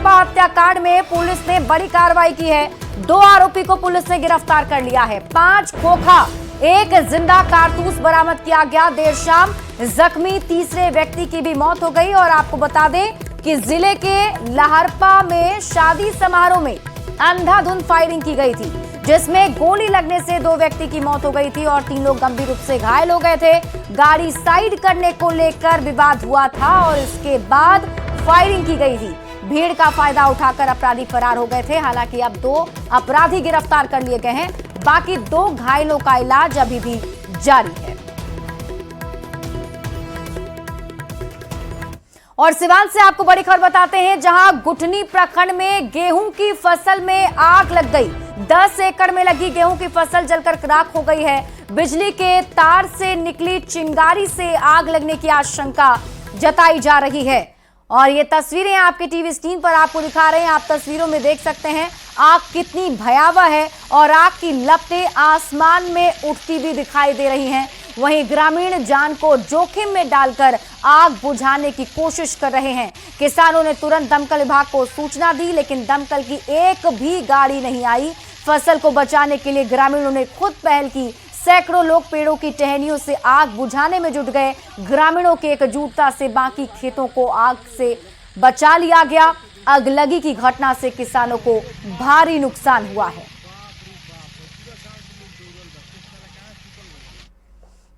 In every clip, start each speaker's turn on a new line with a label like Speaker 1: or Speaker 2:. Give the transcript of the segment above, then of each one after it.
Speaker 1: लहारपा हत्याकांड में पुलिस ने बड़ी कार्रवाई की है। 2 आरोपी को पुलिस ने गिरफ्तार कर लिया है। 5 खोखा 1 जिंदा कारतूस बरामद किया गया। देर शाम जख्मी तीसरे व्यक्ति की भी मौत हो गई। और आपको बता दें कि जिले के लहारपा में शादी समारोह में अंधाधुंध फायरिंग की गई थी, जिसमें गोली लगने से 2 व्यक्ति की मौत हो गई थी और 3 लोग गंभीर रूप से घायल हो गए थे। गाड़ी साइड करने को लेकर विवाद हुआ था और इसके बाद फायरिंग की गई थी। भीड़ का फायदा उठाकर अपराधी फरार हो गए थे। हालांकि अब 2 अपराधी गिरफ्तार कर लिए गए हैं। बाकी 2 घायलों का इलाज अभी भी जारी है। और सिवान से आपको बड़ी खबर बताते हैं, जहां गुठनी प्रखंड में गेहूं की फसल में आग लग गई। 10 एकड़ में लगी गेहूं की फसल जलकर राख हो गई है। बिजली के तार से निकली चिंगारी से आग लगने की आशंका जताई जा रही है। और ये तस्वीरें आपके टीवी स्क्रीन पर आपको दिखा रहे हैं। आप तस्वीरों में देख सकते हैं आग कितनी भयावह है और आग की लपटें आसमान में उठती भी दिखाई दे रही हैं। वहीं ग्रामीण जान को जोखिम में डालकर आग बुझाने की कोशिश कर रहे हैं। किसानों ने तुरंत दमकल विभाग को सूचना दी, लेकिन दमकल की एक भी गाड़ी नहीं आई। फसल को बचाने के लिए ग्रामीणों ने खुद पहल की। सैकड़ों लोग पेड़ों की टहनियों से आग बुझाने में जुट गए। ग्रामीणों की एकजुटता से बाकी खेतों को आग से बचा लिया गया। अगलगी की घटना से किसानों को भारी नुकसान हुआ है।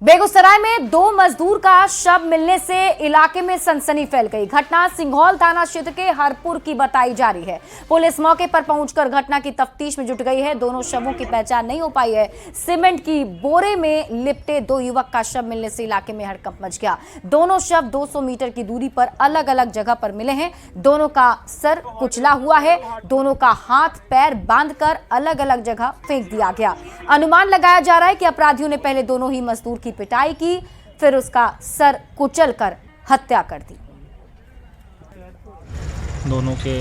Speaker 1: बेगूसराय में 2 मजदूर का शव मिलने से इलाके में सनसनी फैल गई। घटना सिंघौल थाना क्षेत्र के हरपुर की बताई जा रही है। पुलिस मौके पर पहुंचकर घटना की तफ्तीश में जुट गई है। दोनों शवों की पहचान नहीं हो पाई है। सीमेंट की बोरे में लिपटे 2 युवक का शव मिलने से इलाके में हड़कंप मच गया। दोनों शव 200 मीटर की दूरी पर अलग अलग जगह पर मिले हैं। दोनों का सर कुचला हुआ है। दोनों का हाथ पैर बांधकर अलग अलग जगह फेंक दिया गया। अनुमान लगाया जा रहा है कि अपराधियों ने पहले दोनों ही मजदूर की पिटाई की, फिर उसका सर कुचलकर हत्या कर दी।
Speaker 2: दोनों के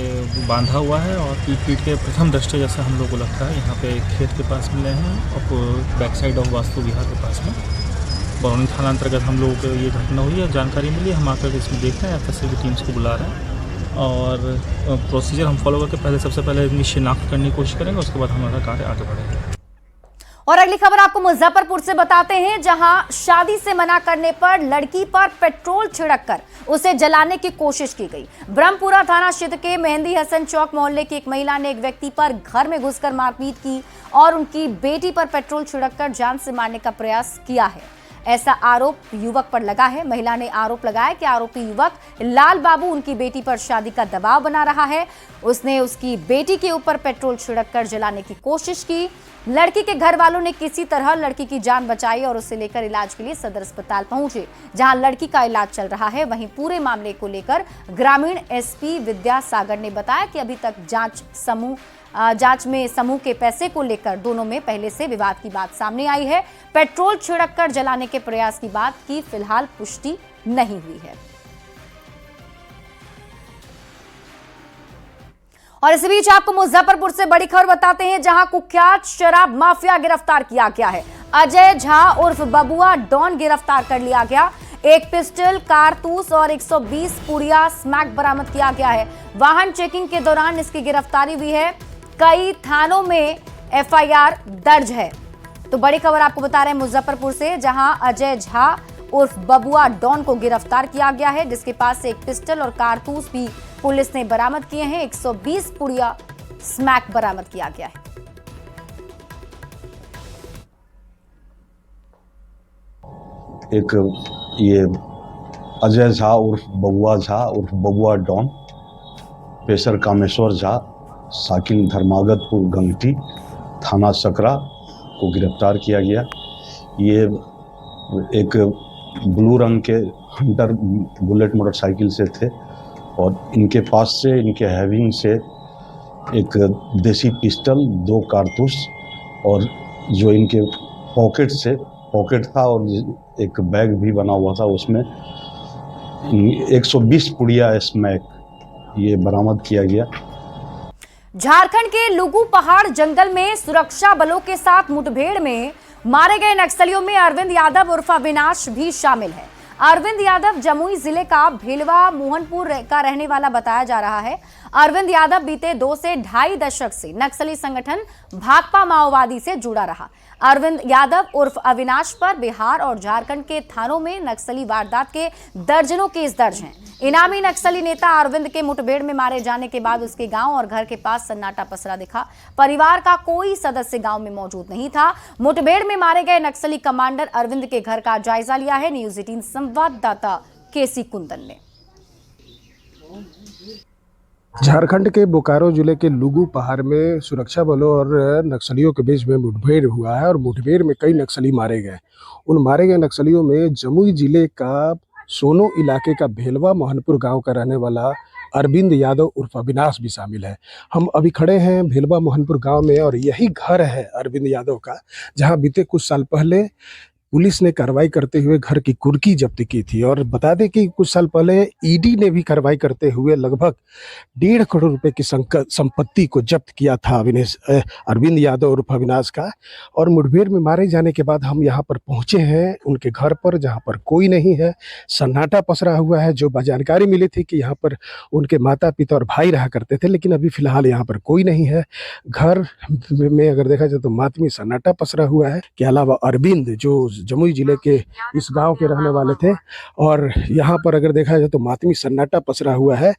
Speaker 2: बांधा हुआ है और पीट के प्रथम दृष्टया जैसा हम लोग को लगता है यहाँ पे खेत के पास मिले हैं और बैक साइड ऑफ वास्तु विहार के पास में बरौनी थाना अंतर्गत हम लोगों को ये घटना हुई है। जानकारी मिली, हम आकर इसमें देख रहे हैं, एफएसएल की टीम्स को बुला रहे हैं और प्रोसीजर हम फॉलो करके सबसे पहले इनकी शिनाख्त करने की कोशिश करेंगे, उसके बाद हमारा कार्य आगे बढ़ेगा।
Speaker 1: और अगली खबर आपको मुजफ्फरपुर से बताते हैं, जहां शादी से मना करने पर लड़की पर पेट्रोल छिड़ककर उसे जलाने की कोशिश की गई। ब्रह्मपुरा थाना क्षेत्र के मेहंदी हसन चौक मोहल्ले की एक महिला ने एक व्यक्ति पर घर में घुसकर मारपीट की और उनकी बेटी पर पेट्रोल छिड़ककर जान से मारने का प्रयास किया है। ऐसा आरोप युवक पर लगा है। महिला ने आरोप लगाया कि आरोपी युवक लाल बाबू उनकी बेटी पर शादी का दबाव बना रहा है। उसने उसकी बेटी के ऊपर पेट्रोल छिड़ककर जलाने की कोशिश की। लड़की के घर वालों ने किसी तरह लड़की की जान बचाई और उसे लेकर इलाज के लिए सदर अस्पताल पहुंचे, जहां लड़की का इलाज चल रहा है। वहीं पूरे मामले को लेकर ग्रामीण एसपी विद्यासागर ने बताया कि अभी तक जांच में समूह के पैसे को लेकर दोनों में पहले से विवाद की बात सामने आई है। पेट्रोल छिड़ककर जलाने के प्रयास की बात की फिलहाल पुष्टि नहीं हुई है। और इसी बीच आपको मुजफ्फरपुर से बड़ी खबर बताते हैं, जहां कुख्यात शराब माफिया गिरफ्तार किया गया है। अजय झा उर्फ बबुआ डॉन गिरफ्तार कर लिया गया। एक पिस्टल, कारतूस और 120 पुड़िया स्मैक बरामद किया गया है। वाहन चेकिंग के दौरान इसकी गिरफ्तारी हुई है। कई थानों में एफआईआर दर्ज है। तो बड़ी खबर आपको बता रहे हैं मुजफ्फरपुर से, जहां अजय झा उर्फ बबुआ डॉन को गिरफ्तार किया गया है, जिसके पास से एक पिस्टल और कारतूस भी पुलिस ने बरामद किए हैं। 120 पुड़िया स्मैक बरामद किया गया है।
Speaker 3: एक ये अजय झा उर्फ बबुआ डॉन, पेशर कामेश्वर झा, साकिन धर्मागतपुर गंगटी, थाना सकरा को गिरफ्तार किया गया। ये एक ब्लू रंग के हंटर बुलेट मोटरसाइकिल से थे और इनके पास से, इनके हैविंग से एक देसी पिस्टल, 2 कारतूस और जो इनके पॉकेट था और एक बैग भी बना हुआ था, उसमें 120 पुड़िया स्मैक ये बरामद किया गया।
Speaker 1: झारखंड के लुगू पहाड़ जंगल में सुरक्षा बलों के साथ मुठभेड़ में मारे गए नक्सलियों में अरविंद यादव उर्फ अविनाश भी शामिल है। अरविंद यादव जमुई जिले का भेलवा मोहनपुर का रहने वाला बताया जा रहा है। अरविंद यादव बीते 2 से ढाई दशक से नक्सली संगठन भाकपा माओवादी से जुड़ा रहा। अरविंद यादव उर्फ अविनाश पर बिहार और झारखंड के थानों में नक्सली वारदात के दर्जनों केस दर्ज हैं। इनामी नक्सली नेता अरविंद के मुठभेड़ में मारे जाने के बाद उसके गांव और घर के पास सन्नाटा पसरा दिखा। परिवार का कोई सदस्य गांव में मौजूद नहीं था। मुठभेड़ में मारे गए नक्सली कमांडर अरविंद के घर का जायजा लिया है न्यूज़ 18 संवाददाता केसी कुंदन ने।
Speaker 4: झारखंड के बोकारो जिले के लुगु पहाड़ में सुरक्षा बलों और नक्सलियों के बीच में मुठभेड़ हुआ है और मुठभेड़ में कई नक्सली मारे गए। उन मारे गए नक्सलियों में जमुई जिले का सोनो इलाके का भेलवा मोहनपुर गांव का रहने वाला अरविंद यादव उर्फ अविनाश भी शामिल है। हम अभी खड़े हैं भेलवा मोहनपुर गांव में और यही घर है अरविंद यादव का, जहां बीते कुछ साल पहले पुलिस ने कार्रवाई करते हुए घर की कुर्की जब्त की थी। और बता दें कि कुछ साल पहले ईडी ने भी कार्रवाई करते हुए लगभग 1.5 करोड़ रुपए की संपत्ति को जब्त किया था अरविंद यादव और अविनाश का। और मुठभेड़ में मारे जाने के बाद हम यहाँ पर पहुंचे हैं उनके घर पर, जहाँ पर कोई नहीं है, सन्नाटा पसरा हुआ है। जो जानकारी मिली थी कि यहाँ पर उनके माता पिता और भाई रहा करते थे, लेकिन अभी फिलहाल यहाँ पर कोई नहीं है। घर में अगर देखा जाए तो मातमी सन्नाटा पसरा हुआ है। के अलावा अरविंद जो जमुई जिले के इस गांव के रहने वाले थे और यहाँ पर अगर देखा जाए तो मातमी सन्नाटा पसरा हुआ है।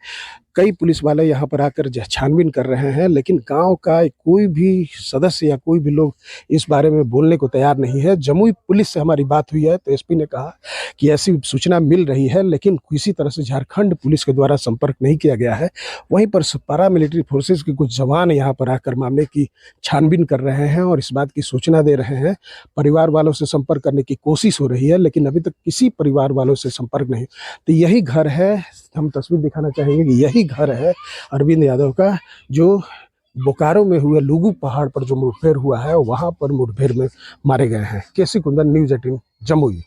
Speaker 4: कई पुलिस वाले यहाँ पर आकर छानबीन कर रहे हैं, लेकिन गांव का कोई भी सदस्य या कोई भी लोग इस बारे में बोलने को तैयार नहीं है। जमुई पुलिस से हमारी बात हुई है तो एसपी ने कहा कि ऐसी सूचना मिल रही है, लेकिन किसी तरह से झारखंड पुलिस के द्वारा संपर्क नहीं किया गया है। वहीं पर पैरामिलिट्री फोर्सेज के कुछ जवान यहाँ पर आकर मामले की छानबीन कर रहे हैं और इस बात की सूचना दे रहे हैं। परिवार वालों से संपर्क करने की कोशिश हो रही है, लेकिन अभी तक किसी परिवार वालों से संपर्क नहीं। तो यही घर है, हम तस्वीर दिखाना चाहेंगे कि यही घर है अरविंद यादव का, जो बोकारो में हुए लुगु पहाड़ पर जो मुठभेड़ हुआ है वहां पर मुठभेड़ में मारे गए हैं। केसी कुंदन, न्यूज़ 18 जमुई।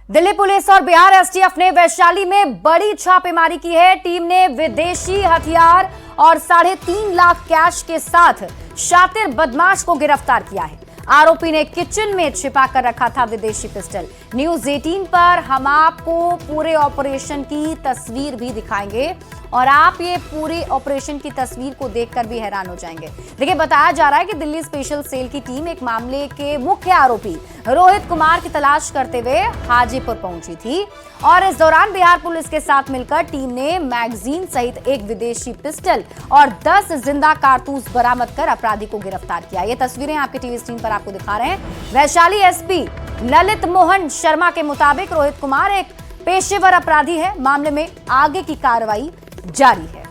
Speaker 1: दिल्ली पुलिस और बिहार एसटीएफ ने वैशाली में बड़ी छापेमारी की है। टीम ने विदेशी हथियार और 3.5 लाख कैश के साथ शातिर बदमाश को गिरफ्तार किया है। आरोपी ने किचन में छिपा कर रखा था विदेशी पिस्टल। न्यूज़ 18 पर हम आपको पूरे ऑपरेशन की तस्वीर भी दिखाएंगे और आप ये पूरे ऑपरेशन की तस्वीर को देखकर भी हैरान हो जाएंगे। देखिए, बताया जा रहा है कि दिल्ली स्पेशल सेल की टीम एक मामले के मुख्य आरोपी रोहित कुमार की तलाश करते हुए हाजीपुर पहुंची थी और इस दौरान बिहार पुलिस के साथ मिलकर टीम ने मैगजीन सहित एक विदेशी पिस्टल और 10 जिंदा कारतूस बरामद कर अपराधी को गिरफ्तार किया। ये तस्वीरें आपके टीवी स्क्रीन पर आपको दिखा रहे हैं। वैशाली एसपी ललित मोहन शर्मा के मुताबिक रोहित कुमार एक पेशेवर अपराधी है। मामले में आगे की कार्रवाई जारी है।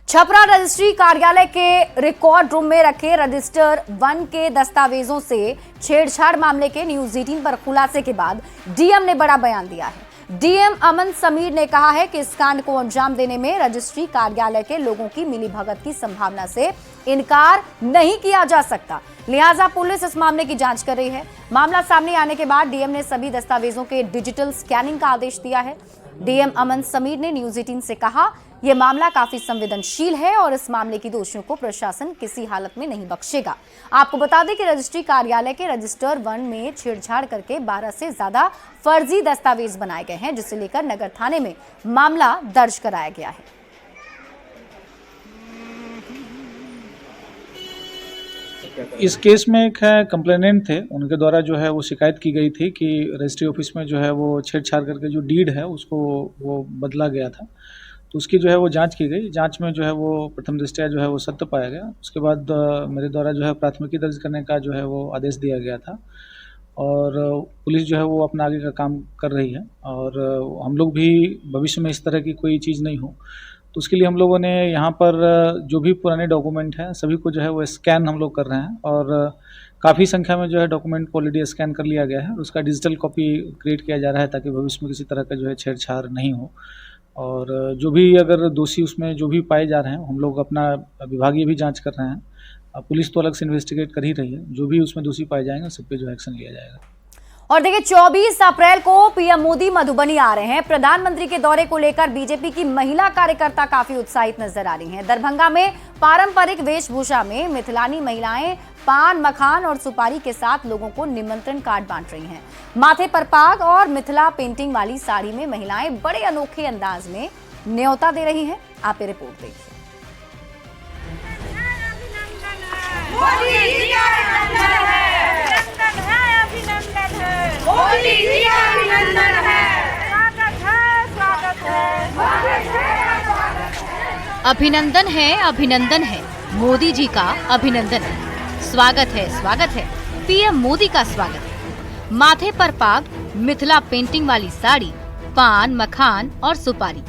Speaker 1: छपरा रजिस्ट्री कार्यालय के रिकॉर्ड रूम में रखे रजिस्टर 1 के दस्तावेजों से छेड़छाड़ मामले के न्यूज़ 18 पर खुलासे के बाद डीएम ने बड़ा बयान दिया है। डीएम अमन समीर ने कहा है कि इस कांड को अंजाम देने में रजिस्ट्री कार्यालय के लोगों की मिलीभगत की संभावना से इनकार नहीं किया जा सकता, लिहाजा पुलिस इस मामले की जांच कर रही है। मामला सामने आने के बाद डीएम ने सभी दस्तावेजों के डिजिटल स्कैनिंग का आदेश दिया है। डीएम अमन समीर ने न्यूज़ 18 से कहा, यह मामला काफी संवेदनशील है और इस मामले की दोषियों को प्रशासन किसी हालत में नहीं बख्शेगा। आपको बता दें कि रजिस्ट्री कार्यालय के रजिस्टर 1 में छेड़छाड़ करके 12 से ज्यादा फर्जी दस्तावेज बनाए गए हैं, जिसे लेकर नगर थाने में मामला दर्ज कराया गया है।
Speaker 5: इस केस में एक कंप्लेनेंट थे, उनके द्वारा जो है वो शिकायत की गई थी कि रजिस्ट्री ऑफिस में जो है वो छेड़छाड़ करके जो डीड है उसको वो बदला गया था। तो उसकी जो है वो जांच की गई। जांच में जो है वो प्रथम दृष्टया जो है वो सत्य पाया गया। उसके बाद मेरे द्वारा जो है प्राथमिकी दर्ज करने का जो है वो आदेश दिया गया था और पुलिस जो है वो अपना आगे का काम कर रही है और हम लोग भी भविष्य में इस तरह की कोई चीज़ नहीं हो तो उसके लिए हम लोगों ने यहाँ पर जो भी पुराने डॉक्यूमेंट हैं सभी को जो है वो स्कैन हम लोग कर रहे हैं और काफ़ी संख्या में जो है डॉक्यूमेंट को ऑलरेडी स्कैन कर लिया गया है। उसका डिजिटल कॉपी क्रिएट किया जा रहा है ताकि भविष्य में किसी तरह का जो है छेड़छाड़ नहीं हो। और जो भी अगर दोषी उसमें जो भी पाए जा रहे हैं हम लोग अपना विभागीय भी जांच कर रहे हैं। पुलिस तो अलग से इन्वेस्टिगेट कर ही रही है। जो भी उसमें दोषी पाए जाएंगे सब पे जो एक्शन लिया जाएगा।
Speaker 1: और देखिए, 24 अप्रैल को पीएम मोदी मधुबनी आ रहे हैं। प्रधानमंत्री के दौरे को लेकर बीजेपी की महिला कार्यकर्ता काफी उत्साहित नजर आ रही हैं। दरभंगा में पारंपरिक वेशभूषा में मिथिलानी महिलाएं पान, मखान और सुपारी के साथ लोगों को निमंत्रण कार्ड बांट रही हैं। माथे पर पाग और मिथिला पेंटिंग वाली साड़ी में महिलाएं बड़े अनोखे अंदाज में न्योता दे रही हैं। आप ये रिपोर्ट देखिए।
Speaker 6: अभिनंदन है, अभिनंदन है, मोदी जी का अभिनंदन है। स्वागत है, पीएम मोदी का स्वागत है। माथे पर पाग, मिथिला पेंटिंग वाली साड़ी, पान, मखान और सुपारी।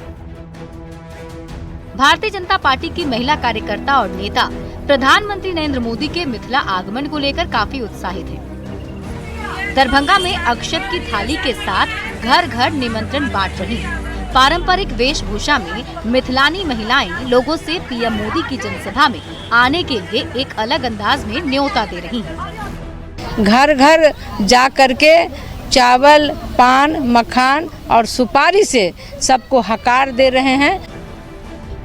Speaker 6: भारतीय जनता पार्टी की महिला कार्यकर्ता और नेता प्रधानमंत्री नरेंद्र मोदी के मिथिला आगमन को लेकर काफी उत्साहित हैं। दरभंगा में अक्षत की थाली के साथ घर घर निमंत्रण बांट रही हैं। पारंपरिक वेशभूषा में मिथिलानी महिलाएं लोगों से पीएम मोदी की जनसभा में आने के लिए एक अलग अंदाज में न्योता दे रही हैं।
Speaker 7: घर घर जा करके चावल, पान, मखान और सुपारी से सबको हकार दे रहे हैं।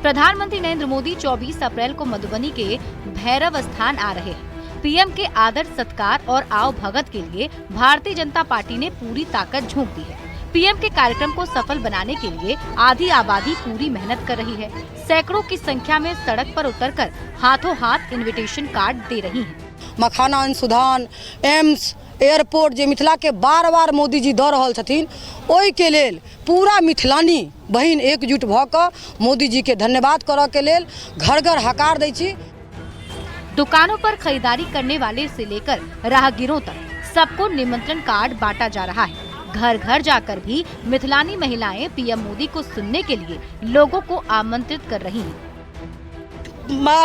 Speaker 6: प्रधानमंत्री नरेंद्र मोदी 24 अप्रैल को मधुबनी के भैरव स्थान आ रहे हैं। पीएम के आदर सत्कार और आव भगत के लिए भारतीय जनता पार्टी ने पूरी ताकत झोंक दी है। पीएम के कार्यक्रम को सफल बनाने के लिए आधी आबादी पूरी मेहनत कर रही है। सैकड़ों की संख्या में सड़क पर उतरकर हाथों हाथ इनविटेशन कार्ड दे रही हैं।
Speaker 7: मखाना अनुसंधान, एम्स, एयरपोर्ट जे मिथिला के बार बार मोदी जी दऽ रहल छथिन, ओहि के लेल पूरा मिथिलानी बहिन एकजुट भऽ कऽ मोदी जी के धन्यवाद करऽ के लेल घर घर हकार दै छी।
Speaker 6: दुकानों पर खरीदारी करने वाले से लेकर राहगीरों तक सबको निमंत्रण कार्ड बांटा जा रहा है। घर घर जाकर भी मिथिलानी महिलाएं पीएम मोदी को सुनने के लिए लोगों को आमंत्रित कर रही हैं।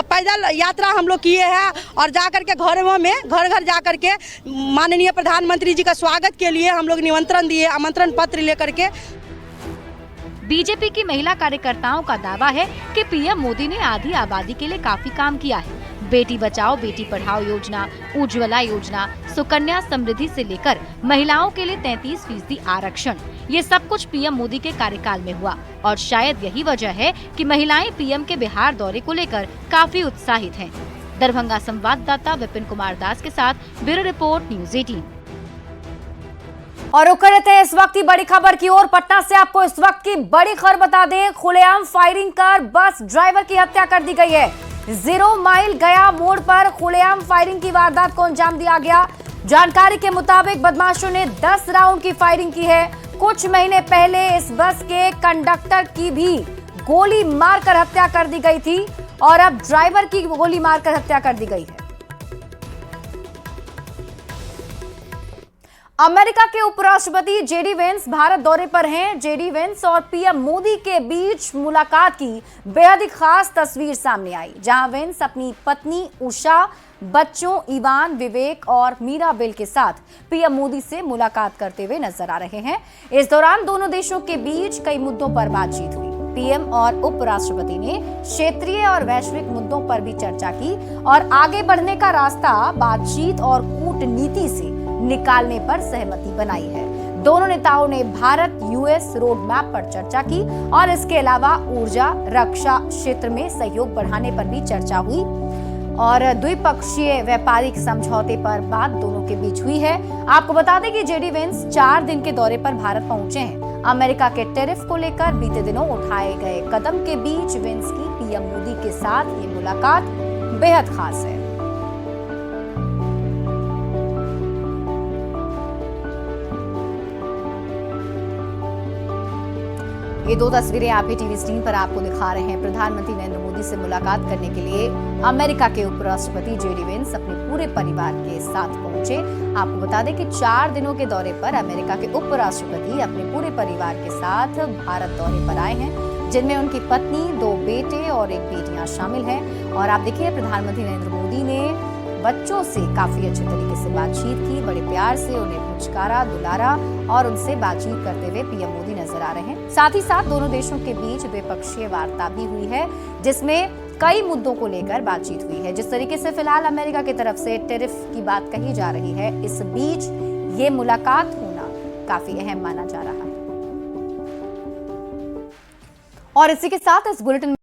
Speaker 7: पैदल यात्रा हम लोग किए हैं और जाकर के घरों में घर घर जाकर के माननीय प्रधानमंत्री जी का स्वागत के लिए हम लोग निमंत्रण दिए, आमंत्रण पत्र लेकर के।
Speaker 6: बीजेपी की महिला कार्यकर्ताओं का दावा है कि पीएम मोदी ने आधी आबादी के लिए काफी काम किया है। बेटी बचाओ बेटी पढ़ाओ योजना, उज्ज्वला योजना, सुकन्या समृद्धि से लेकर महिलाओं के लिए 33% आरक्षण, ये सब कुछ पीएम मोदी के कार्यकाल में हुआ और शायद यही वजह है कि महिलाएं पीएम के बिहार दौरे को लेकर काफी उत्साहित हैं। दरभंगा संवाददाता विपिन कुमार दास के साथ ब्यूरो रिपोर्ट, न्यूज़ 18।
Speaker 1: और रुक रहते हैं इस वक्त की बड़ी खबर की ओर। पटना से आपको इस वक्त की बड़ी खबर बता दें, खुलेआम फायरिंग कर बस ड्राइवर की हत्या कर दी गई है। 0 माइल गया मोड़ पर खुलेआम फायरिंग की वारदात को अंजाम दिया गया। जानकारी के मुताबिक बदमाशों ने 10 राउंड की फायरिंग की है। कुछ महीने पहले इस बस के कंडक्टर की भी गोली मारकर हत्या कर दी गई थी और अब ड्राइवर की गोली मारकर हत्या कर दी गई है। अमेरिका के उपराष्ट्रपति जेडी वेंस भारत दौरे पर हैं। जेडी वेंस और पीएम मोदी के बीच मुलाकात की बेहद ही खास तस्वीर सामने आई, जहां वेंस अपनी पत्नी उषा, बच्चों इवान, विवेक और मीराबेल के साथ पीएम मोदी से मुलाकात करते हुए नजर आ रहे हैं। इस दौरान दोनों देशों के बीच कई मुद्दों पर बातचीत हुई। पीएम और उपराष्ट्रपति ने क्षेत्रीय और वैश्विक मुद्दों पर भी चर्चा की और आगे बढ़ने का रास्ता बातचीत और कूटनीति से निकालने पर सहमति बनाई है। दोनों नेताओं ने भारत यूएस रोड मैप पर चर्चा की और इसके अलावा ऊर्जा, रक्षा क्षेत्र में सहयोग बढ़ाने पर भी चर्चा हुई और द्विपक्षीय व्यापारिक समझौते पर बात दोनों के बीच हुई है। आपको बता दें कि जेडी वेंस 4 दिन के दौरे पर भारत पहुंचे हैं। अमेरिका के टैरिफ को लेकर बीते दिनों उठाए गए कदम के बीच वेंस की पीएम मोदी के साथ ये मुलाकात बेहद खास है। ये 2 तस्वीरें आप ही टीवी स्क्रीन पर आपको दिखा रहे हैं। प्रधानमंत्री नरेंद्र मोदी से मुलाकात करने के लिए अमेरिका के उपराष्ट्रपति जेडी वेंस अपने पूरे परिवार के साथ पहुंचे। आपको बता दें कि 4 दिनों के दौरे पर अमेरिका के उपराष्ट्रपति अपने पूरे परिवार के साथ भारत दौरे पर आए हैं, जिनमें उनकी पत्नी, 2 बेटे और 1 बेटियां शामिल हैं। और आप देखिए, प्रधानमंत्री नरेंद्र मोदी ने बच्चों से काफी अच्छे तरीके से बातचीत की, बड़े प्यार से उन्हें पुचकारा, दुलारा और उनसे बातचीत करते हुए पीएम मोदी नजर आ रहे हैं। साथ ही साथ दोनों देशों के बीच द्विपक्षीय वार्ता भी हुई है, जिसमें कई मुद्दों को लेकर बातचीत हुई है। जिस तरीके से फिलहाल अमेरिका की तरफ से टैरिफ की बात कही जा रही है, इस बीच ये मुलाकात होना काफी अहम माना जा रहा है। और इसी के साथ इस बुलेटिन